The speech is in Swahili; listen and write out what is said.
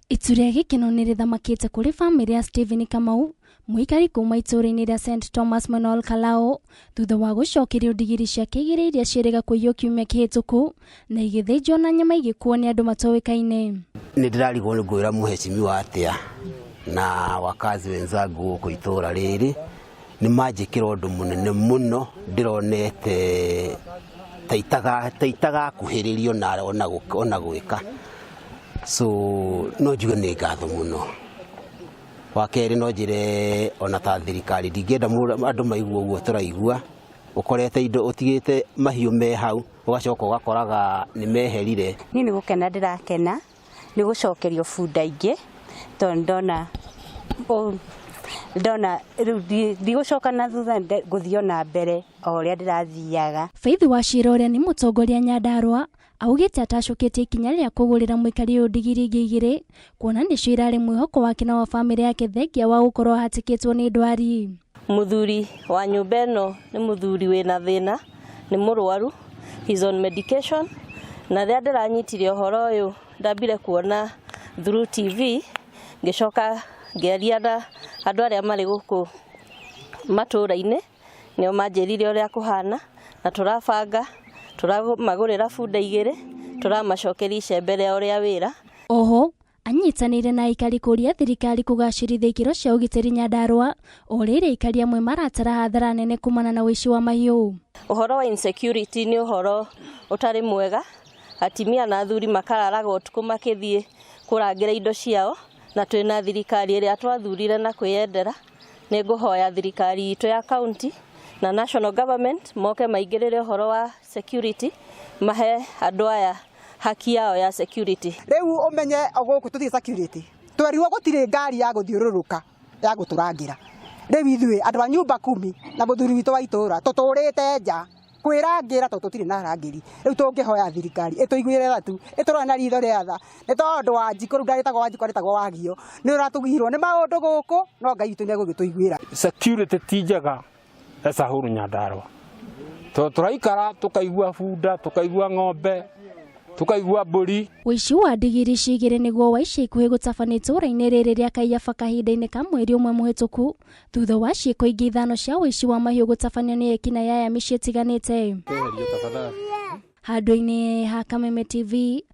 Itura gikeno nĩ rĩthamakĩte kũrĩ bamĩrĩ ya Stephen Kamau, mũikari kuma itũũra-inĩ rĩa St Thomas Olkalou, thutha wa gũcokerio ndigiri ciake igĩrĩ iria ciĩrĩga kũiywo kiumia kĩhĩtũku na igĩthĩnjwo na nyama igĩkuo nĩ andũ matoĩkaine. Nĩ ndĩrarigwo nĩ ngwĩra mũhecimiwa atĩa na wakazi wenzangu gũkũ itũũra rĩrĩ nĩ manjĩkĩra ũndũ mũnene mũno, ndĩronete taitagakuhĩrĩrio na ona gwĩka. So no njuge nĩ ngatho mũno. Wakerĩ no njĩre ona ta thirikari ndingĩenda andũ maigua ũguo tũraigua, ũkorete indo ũtigĩte mahiũ me hau ũgacoka ũgakoraga nĩ meherire. Niĩ nĩ gũkena ndĩrakena nĩ gũcokerio bunda ingĩ tondũ ndona ndigũcoka na thutha gũthiĩ na mbere o ũrĩa ndĩrathiaga. Faith Wachira ũrĩa nĩ mũtongoria Nyandaru augĩte atacũkĩtie ikinya rĩa kũgũrĩra mũikari ũyũ ndigiri igĩrĩ kuona nĩcio irarĩ mwĩhoko wake na wa bamĩrĩ yake thengia wa gũkorwo ahatĩkĩtwo nĩ ndwari. Mũthuri wa nyũmba ĩno nĩ mũthuri wĩna thĩna, nĩ mũrwaru, he's on medication, na rĩrĩa ndĩranyitire ũhoro ũyũ ndambire kuona through TV, ngĩcoka ngĩaria na andũ arĩa marĩ gũkũ matũũra-inĩ, nĩo manjĩrire ũrĩa kũhana na tũrabanga turamagũrĩra bunda igĩrĩ, turamacokeria icembe rĩa ũrĩa wĩra. Oho anyitanĩire na aikari kũria thirikari kũgacĩrithia ikĩro cia ũgitĩri Nyandaru, o rĩrĩa aikari amwe maratara hathara nene kumana na ũici wa mahiũ. Ũhoro wa insecurity nĩ ũhoro ũtarĩ mwega, atimia na athuri makararaga ũtukũ makĩthiĩ kũrangĩra indo ciao, na twĩna thirikari ĩrĩa twathurire na kwĩyendera. Nĩ ngũhoya thirikari itũ ya county na national government moke maingĩrĩre ũhoro wa security, mahe andũ aya haki yao ya security. Rĩu ũmenye gũkũ tũthiĩ security twerirwo gũtirĩ ngari ya gũthiũrũrũka ya gũtũrangĩra. Rĩu ithuĩ andũ a nyumba 10 na mũthuri witũ wa itũũra tũtũrĩte nja kwĩrangĩra tondũ tũtirĩ na rangĩri. Rĩu tũngĩhoya thirikari ĩtũiguĩre tha tu, ĩtũrore na ritho rĩa tha, nĩ tondũ wa Wanjikũ rĩu ndarĩtagwo Wanjikũ arĩtagwo Wagio nĩ ũratũgirwo nĩ maũndũ gũkũ, no Ngai witũ nĩ egũgĩtũiguĩra. Security ti njega esa huru Nyandaru. Tũraikara tukaigua bunda, tukaigua ng'ombe, tukaigua mbũri. Ũici wa ndigiri igĩrĩ nĩguo wa ica ikuhĩ gũtabana itũũra-inĩ rĩrĩ rĩa Kaiyaba kahinda-inĩ ka mweri ũmwe mũhĩtũku, thutha wa ciĩko ingĩ ithano cia ũici wa mahiũ gũtabanio nĩ ekinaĩ aya mĩciĩ ĩtiganĩte. Handũ-inĩ ha Kameme TV.